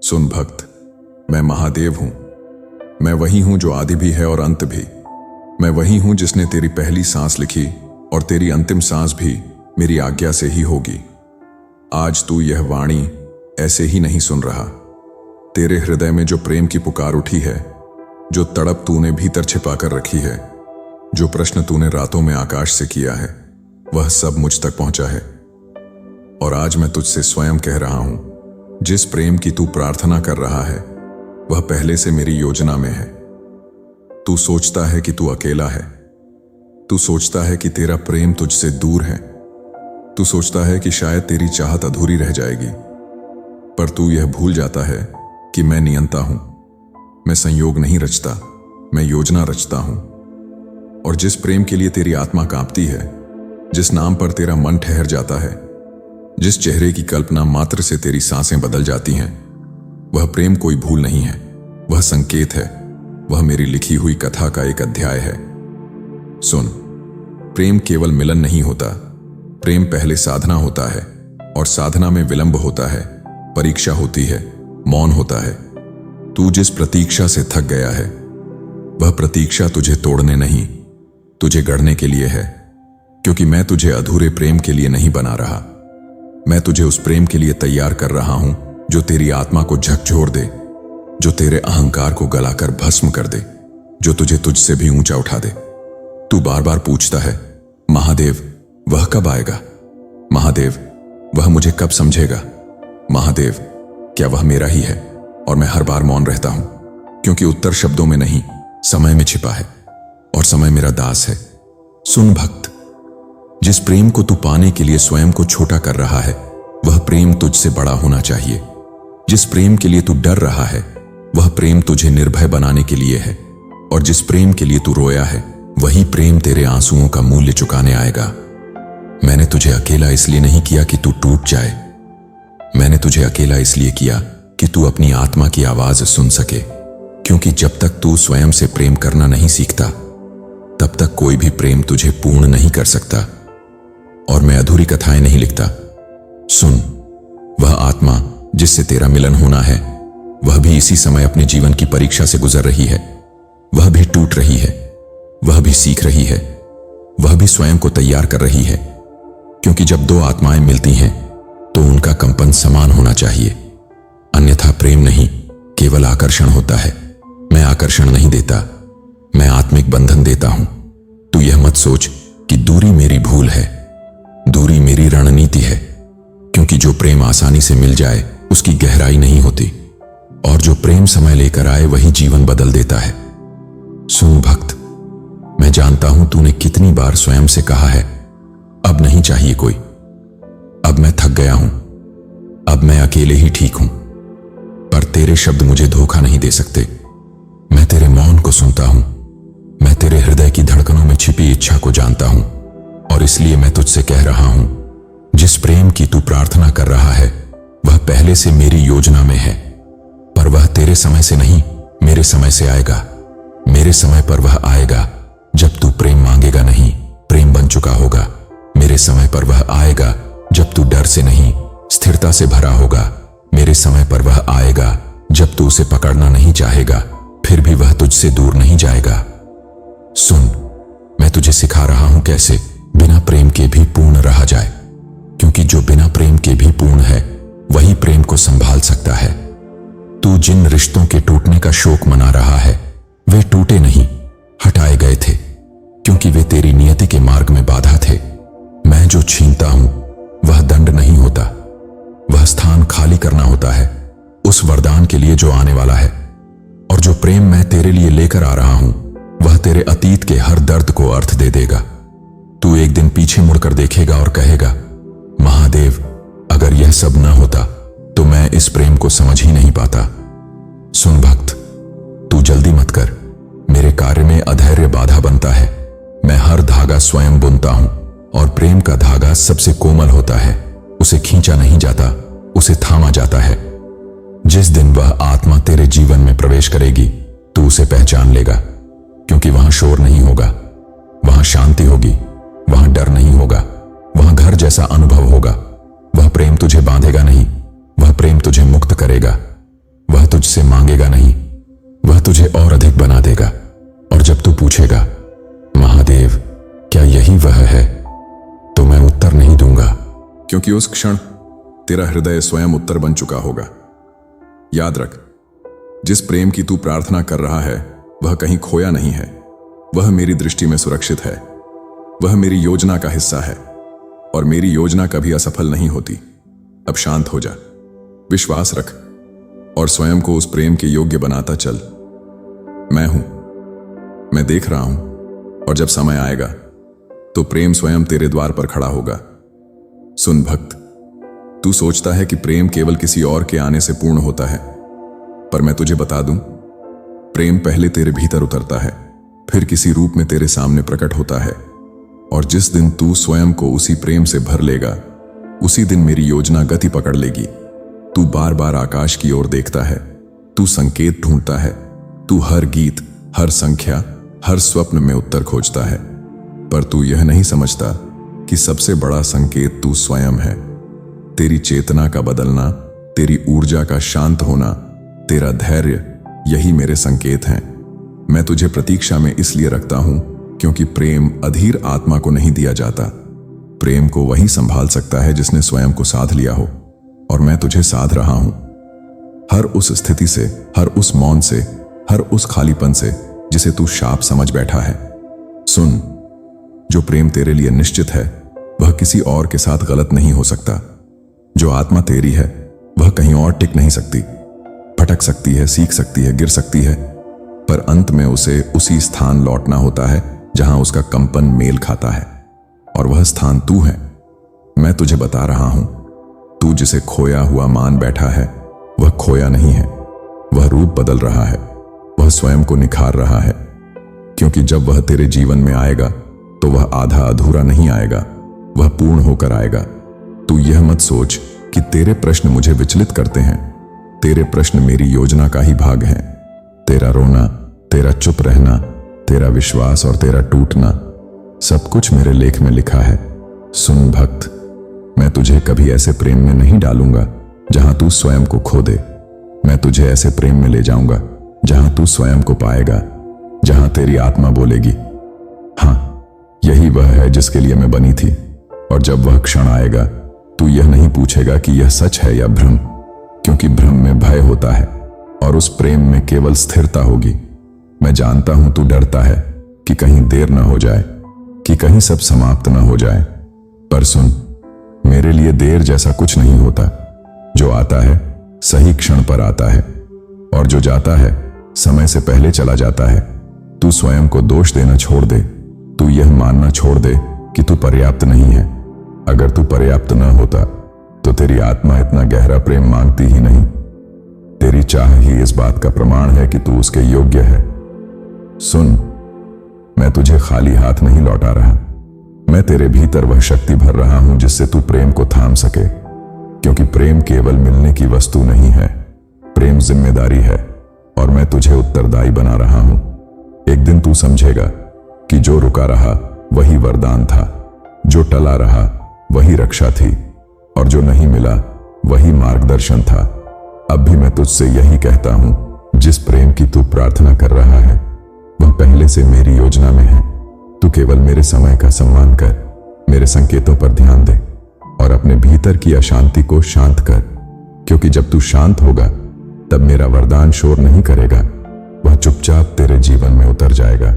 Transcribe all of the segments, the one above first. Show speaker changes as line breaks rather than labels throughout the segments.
सुन भक्त, मैं महादेव हूं। मैं वही हूं जो आदि भी है और अंत भी। मैं वही हूं जिसने तेरी पहली सांस लिखी और तेरी अंतिम सांस भी मेरी आज्ञा से ही होगी। आज तू यह वाणी ऐसे ही नहीं सुन रहा। तेरे हृदय में जो प्रेम की पुकार उठी है, जो तड़प तूने भीतर छिपा कर रखी है, जो प्रश्न तूने रातों में आकाश से किया है, वह सब मुझ तक पहुंचा है। और आज मैं तुझसे स्वयं कह रहा हूं, जिस प्रेम की तू प्रार्थना कर रहा है वह पहले से मेरी योजना में है। तू सोचता है कि तू अकेला है। तू सोचता है कि तेरा प्रेम तुझसे दूर है। तू सोचता है कि शायद तेरी चाहत अधूरी रह जाएगी। पर तू यह भूल जाता है कि मैं नियंता हूं। मैं संयोग नहीं रचता, मैं योजना रचता हूं। और जिस प्रेम के लिए तेरी आत्मा कांपती है, जिस नाम पर तेरा मन ठहर जाता है, जिस चेहरे की कल्पना मात्र से तेरी सांसें बदल जाती हैं, वह प्रेम कोई भूल नहीं है, वह संकेत है। वह मेरी लिखी हुई कथा का एक अध्याय है। सुन, प्रेम केवल मिलन नहीं होता। प्रेम पहले साधना होता है, और साधना में विलंब होता है, परीक्षा होती है, मौन होता है। तू जिस प्रतीक्षा से थक गया है, वह प्रतीक्षा तुझे तोड़ने नहीं, तुझे गढ़ने के लिए है। क्योंकि मैं तुझे अधूरे प्रेम के लिए नहीं बना रहा। मैं तुझे उस प्रेम के लिए तैयार कर रहा हूं जो तेरी आत्मा को झकझोर दे, जो तेरे अहंकार को गलाकर भस्म कर दे, जो तुझे तुझसे भी ऊंचा उठा दे। तू बार बार पूछता है, महादेव वह कब आएगा? महादेव वह मुझे कब समझेगा? महादेव क्या वह मेरा ही है? और मैं हर बार मौन रहता हूं, क्योंकि उत्तर शब्दों में नहीं, समय में छिपा है, और समय मेरा दास है। सुन भक्त, जिस प्रेम को तू पाने के लिए स्वयं को छोटा कर रहा है, वह प्रेम तुझसे बड़ा होना चाहिए। जिस प्रेम के लिए तू डर रहा है, वह प्रेम तुझे निर्भय बनाने के लिए है। और जिस प्रेम के लिए तू रोया है, वही प्रेम तेरे आंसुओं का मूल्य चुकाने आएगा। मैंने तुझे अकेला इसलिए नहीं किया कि तू टूट जाए। मैंने तुझे अकेला इसलिए किया कि तू अपनी आत्मा की आवाज सुन सके। क्योंकि जब तक तू स्वयं से प्रेम करना नहीं सीखता, तब तक कोई भी प्रेम तुझे पूर्ण नहीं कर सकता। और मैं अधूरी कथाएं नहीं लिखता। सुन, वह आत्मा जिससे तेरा मिलन होना है, वह भी इसी समय अपने जीवन की परीक्षा से गुजर रही है। वह भी टूट रही है, वह भी सीख रही है, वह भी स्वयं को तैयार कर रही है। क्योंकि जब दो आत्माएं मिलती हैं, तो उनका कंपन समान होना चाहिए। अन्यथा प्रेम नहीं, केवल आकर्षण होता है। मैं आकर्षण नहीं देता, मैं आत्मिक बंधन देता हूं। तू यह मत सोच कि दूरी मेरी भूल है, दूरी मेरी रणनीति है। क्योंकि जो प्रेम आसानी से मिल जाए, उसकी गहराई नहीं होती। और जो प्रेम समय लेकर आए, वही जीवन बदल देता है। सुन भक्त, मैं जानता हूं तूने कितनी बार स्वयं से कहा है, अब नहीं चाहिए कोई, अब मैं थक गया हूं, अब मैं अकेले ही ठीक हूं। पर तेरे शब्द मुझे धोखा नहीं दे सकते। मैं तेरे मौन को सुनता हूं, मैं तेरे हृदय की धड़कनों में छिपी इच्छा को जानता हूं। और इसलिए मैं तुझसे कह रहा हूं, जिस प्रेम की तू प्रार्थना कर रहा है, वह पहले से मेरी योजना में है। पर वह तेरे समय से नहीं, मेरे समय से आएगा। मेरे समय पर वह आएगा जब तू प्रेम मांगेगा नहीं, प्रेम बन चुका होगा। मेरे समय पर वह आएगा जब तू डर से नहीं, स्थिरता से भरा होगा। मेरे समय पर वह आएगा जब तू उसे पकड़ना नहीं चाहेगा, फिर भी वह तुझसे दूर नहीं जाएगा। सुन, मैं तुझे सिखा रहा हूं कैसे बिना प्रेम के भी पूर्ण रहा जाए। क्योंकि जो बिना प्रेम के भी पूर्ण है, वही प्रेम को संभाल सकता है। तू जिन रिश्तों के टूटने का शोक मना रहा है, वे टूटे नहीं, हटाए गए थे। क्योंकि वे तेरी नियति के मार्ग में बाधा थे। मैं जो छीनता हूं, वह दंड नहीं होता, वह स्थान खाली करना होता है उस वरदान के लिए जो आने वाला है। और जो प्रेम मैं तेरे लिए लेकर आ रहा हूं, वह तेरे अतीत के हर दर्द को अर्थ दे देगा। तू एक दिन पीछे मुड़कर देखेगा और कहेगा, महादेव अगर यह सब न होता तो मैं इस प्रेम को समझ ही नहीं पाता। सुन भक्त, तू जल्दी मत कर। मेरे कार्य में अधैर्य बाधा बनता है। मैं हर धागा स्वयं बुनता हूं, और प्रेम का धागा सबसे कोमल होता है। उसे खींचा नहीं जाता, उसे थामा जाता है। जिस दिन वह आत्मा तेरे जीवन में प्रवेश करेगी, तू उसे पहचान लेगा। क्योंकि वहां शोर नहीं होगा, वहां शांति होगी, वहां डर नहीं होगा, वहां घर जैसा अनुभव होगा। वह प्रेम तुझे बांधेगा नहीं, वह प्रेम तुझे मुक्त करेगा।
वह तुझसे मांगेगा नहीं, वह तुझे और अधिक बना देगा। और जब तू पूछेगा, महादेव क्या यही वह है, तो मैं उत्तर नहीं दूंगा।
क्योंकि उस क्षण तेरा हृदय स्वयं उत्तर बन चुका होगा। याद रख, जिस प्रेम की तू प्रार्थना कर रहा है वह कहीं खोया नहीं है, वह मेरी दृष्टि में सुरक्षित है, वह मेरी योजना का हिस्सा है, और मेरी योजना कभी असफल नहीं होती। अब शांत हो जा, विश्वास रख और स्वयं को उस प्रेम के योग्य बनाता चल। मैं हूं, मैं देख रहा हूं, और जब समय आएगा तो प्रेम स्वयं तेरे द्वार पर खड़ा होगा। सुन भक्त, तू सोचता है कि प्रेम केवल किसी और के आने से पूर्ण होता है, पर मैं तुझे बता दूं, प्रेम पहले तेरे भीतर उतरता है, फिर किसी रूप में तेरे सामने प्रकट होता है। और जिस दिन तू स्वयं को उसी प्रेम से भर लेगा, उसी दिन मेरी योजना गति पकड़ लेगी। तू बार बार आकाश की ओर देखता है, तू संकेत ढूंढता है, तू हर गीत, हर संख्या, हर स्वप्न में उत्तर खोजता है, पर तू यह नहीं समझता कि सबसे बड़ा संकेत तू स्वयं है। तेरी चेतना का बदलना, तेरी ऊर्जा का शांत होना, तेरा धैर्य, यही मेरे संकेत हैं। मैं तुझे प्रतीक्षा में इसलिए रखता हूं क्योंकि प्रेम अधीर आत्मा को नहीं दिया जाता। प्रेम को वही संभाल सकता है जिसने स्वयं को साध लिया हो, और मैं तुझे साध रहा हूं। हर उस स्थिति से, हर उस मौन से, हर उस खालीपन से जिसे तू शाप समझ बैठा है। सुन, जो प्रेम तेरे लिए निश्चित है वह किसी और के साथ गलत नहीं हो सकता। जो आत्मा तेरी है वह कहीं और टिक नहीं सकती, भटक सकती है, सीख सकती है, गिर सकती है, पर अंत में उसे उसी स्थान लौटना होता है जहां उसका कंपन मेल खाता है, और वह स्थान तू है। मैं तुझे बता रहा हूं, तू जिसे खोया हुआ मान बैठा है वह खोया नहीं है, वह रूप बदल रहा है, वह स्वयं को निखार रहा है। क्योंकि जब वह तेरे जीवन में आएगा तो वह आधा अधूरा नहीं आएगा, वह पूर्ण होकर आएगा। तू यह मत सोच कि तेरे प्रश्न मुझे विचलित करते हैं, तेरे प्रश्न मेरी योजना का ही भाग हैं। तेरा रोना, तेरा चुप रहना, तेरा विश्वास और तेरा टूटना, सब कुछ मेरे लेख में लिखा है। सुन भक्त, मैं तुझे कभी ऐसे प्रेम में नहीं डालूंगा जहां तू स्वयं को खो दे। मैं तुझे ऐसे प्रेम में ले जाऊंगा जहां तू स्वयं को पाएगा, जहां तेरी आत्मा बोलेगी, हां, यही वह है जिसके लिए मैं बनी थी। और जब वह क्षण आएगा तू यह नहीं पूछेगा कि यह सच है या भ्रम, क्योंकि भ्रम में भय होता है और उस प्रेम में केवल स्थिरता होगी। मैं जानता हूं तू डरता है कि कहीं देर न हो जाए, कि कहीं सब समाप्त न हो जाए, पर सुन, मेरे लिए देर जैसा कुछ नहीं होता। जो आता है सही क्षण पर आता है, और जो जाता है समय से पहले चला जाता है। तू स्वयं को दोष देना छोड़ दे, तू यह मानना छोड़ दे कि तू पर्याप्त नहीं है। अगर तू पर्याप्त न होता तो तेरी आत्मा इतना गहरा प्रेम मांगती ही नहीं। तेरी चाह ही इस बात का प्रमाण है कि तू उसके योग्य है। सुन, मैं तुझे खाली हाथ नहीं लौटा रहा, मैं तेरे भीतर वह शक्ति भर रहा हूं जिससे तू प्रेम को थाम सके। क्योंकि प्रेम केवल मिलने की वस्तु नहीं है, प्रेम जिम्मेदारी है, और मैं तुझे उत्तरदायी बना रहा हूं। एक दिन तू समझेगा कि जो रुका रहा वही वरदान था, जो टला रहा वही रक्षा थी, और जो नहीं मिला वही मार्गदर्शन था। अब भी मैं तुझसे यही कहता हूं, जिस प्रेम की तू प्रार्थना कर रहा है वह पहले से मेरी योजना में है। तू केवल मेरे समय का सम्मान कर, मेरे संकेतों पर ध्यान दे, और अपने भीतर की अशांति को शांत कर। क्योंकि जब तू शांत होगा तब मेरा वरदान शोर नहीं करेगा, वह चुपचाप तेरे जीवन में उतर जाएगा।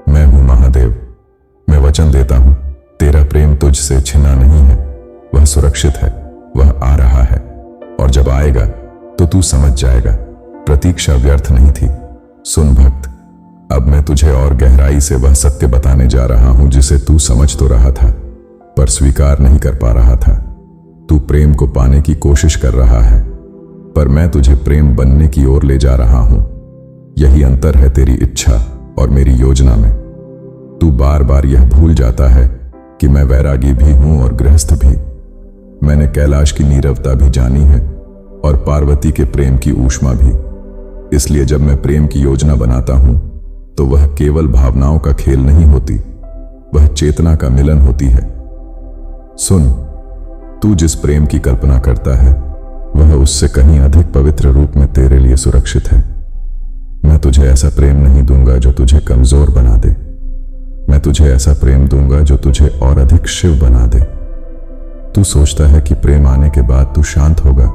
मैं हूं महादेव, मैं वचन देता हूं, तेरा प्रेम तुझसे छिना नहीं है, वह सुरक्षित है, वह आ रहा है, और जब आएगा तो तू समझ जाएगा प्रतीक्षा व्यर्थ नहीं थी। सुन भक्त, अब मैं तुझे और गहराई से वह सत्य बताने जा रहा हूं जिसे तू समझ तो रहा था पर स्वीकार नहीं कर पा रहा था। तू प्रेम को पाने की कोशिश कर रहा है, पर मैं तुझे प्रेम बनने की ओर ले जा रहा हूं। यही अंतर है तेरी इच्छा और मेरी योजना में। तू बार बार यह भूल जाता है कि मैं वैरागी भी हूं और गृहस्थ भी। मैंने कैलाश की नीरवता भी जानी है और पार्वती के प्रेम की ऊष्मा भी। इसलिए जब मैं प्रेम की योजना बनाता हूं तो वह केवल भावनाओं का खेल नहीं होती, वह चेतना का मिलन होती है। सुन, तू जिस प्रेम की कल्पना करता है
वह उससे कहीं अधिक पवित्र रूप में तेरे लिए सुरक्षित है। मैं तुझे ऐसा प्रेम नहीं दूंगा जो तुझे कमजोर बना दे। मैं तुझे ऐसा प्रेम दूंगा जो तुझे और अधिक शिव बना दे। तू सोचता है कि प्रेम आने के बाद तू शांत होगा,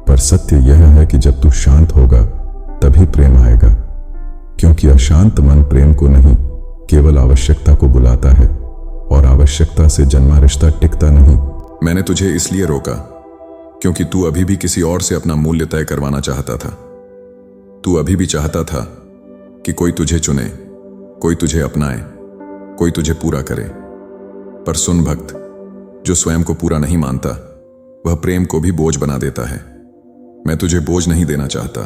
पर सत्य यह है कि जब तू शांत होगा तभी प्रेम आएगा, क्योंकि अशांत मन प्रेम को नहीं, केवल आवश्यकता को बुलाता है, और आवश्यकता से जन्मा रिश्ता टिकता नहीं।
मैंने तुझे इसलिए रोका क्योंकि तू अभी भी किसी और से अपना मूल्य तय करवाना चाहता था। तू अभी भी चाहता था कि कोई तुझे चुने, कोई तुझे अपनाए, कोई तुझे पूरा करे। पर सुन भक्त, जो स्वयं को पूरा नहीं मानता वह प्रेम को भी बोझ बना देता है। मैं तुझे बोझ नहीं देना चाहता,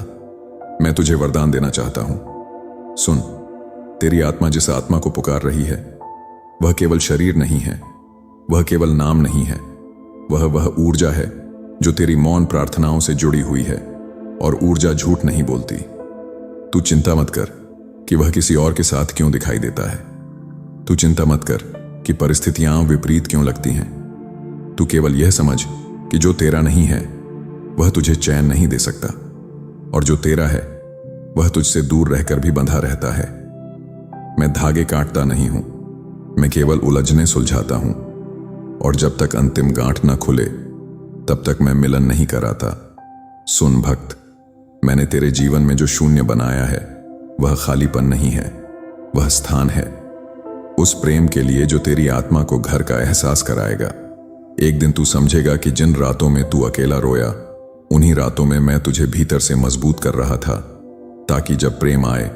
मैं तुझे वरदान देना चाहता हूं। सुन, तेरी आत्मा जिस आत्मा को पुकार रही है वह केवल शरीर नहीं है, वह केवल नाम नहीं है, वह ऊर्जा है जो तेरी मौन प्रार्थनाओं से जुड़ी हुई है, और ऊर्जा झूठ नहीं बोलती। तू चिंता मत कर कि वह किसी और के साथ क्यों दिखाई देता है। तू चिंता मत कर कि परिस्थितियां विपरीत क्यों लगती हैं। तू केवल यह समझ कि जो तेरा नहीं है वह तुझे चैन नहीं दे सकता, और जो तेरा है वह तुझसे दूर रहकर भी बंधा रहता है। मैं धागे काटता नहीं हूं, मैं केवल उलझने सुलझाता हूं, और जब तक अंतिम गांठ न खुले तब तक मैं मिलन नहीं कराता। सुन भक्त, मैंने तेरे जीवन में जो शून्य बनाया है वह खालीपन नहीं है, वह स्थान है उस प्रेम के लिए जो तेरी आत्मा को घर का एहसास कराएगा। एक दिन तू समझेगा कि जिन रातों में तू अकेला रोया, उन्हीं रातों में मैं तुझे भीतर से मजबूत कर रहा था, ताकि जब प्रेम आए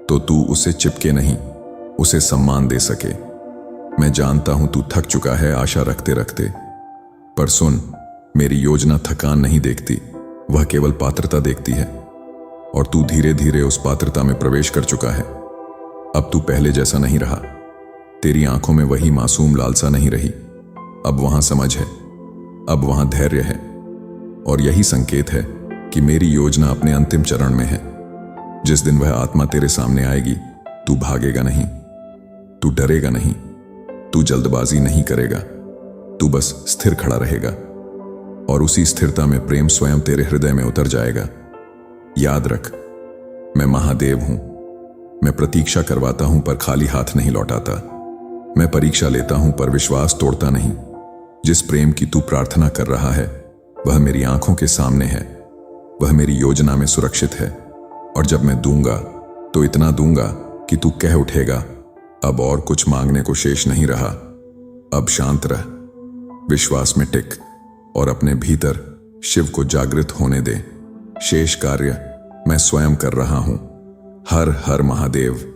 तो तू उसे चिपके नहीं, उसे सम्मान दे सके। मैं जानता हूं तू थक चुका है आशा रखते रखते, पर सुन, मेरी योजना थकान नहीं देखती, वह केवल पात्रता देखती है, और तू धीरे धीरे उस पात्रता में प्रवेश कर चुका है। अब तू पहले जैसा नहीं रहा, तेरी आंखों में वही मासूम लालसा नहीं रही। अब वहां समझ है, अब वहां धैर्य है, और यही संकेत है कि मेरी योजना अपने अंतिम चरण में है। जिस दिन वह आत्मा तेरे सामने आएगी, तू भागेगा नहीं, तू डरेगा नहीं, तू जल्दबाजी नहीं करेगा, तू बस स्थिर खड़ा रहेगा, और उसी स्थिरता में प्रेम स्वयं तेरे हृदय में उतर जाएगा। याद रख, मैं महादेव हूं। मैं प्रतीक्षा करवाता हूं पर खाली हाथ नहीं लौटाता। मैं परीक्षा लेता हूं पर विश्वास तोड़ता नहीं। जिस प्रेम की तू प्रार्थना कर रहा है वह मेरी आंखों के सामने है, वह मेरी योजना में सुरक्षित है, और जब मैं दूंगा तो इतना दूंगा कि तू कह उठेगा, अब और कुछ मांगने को शेष नहीं रहा। अब शांत रह, विश्वास में टिक, और अपने भीतर शिव को जागृत होने दे। शेष कार्य मैं स्वयं कर रहा हूं। हर हर महादेव।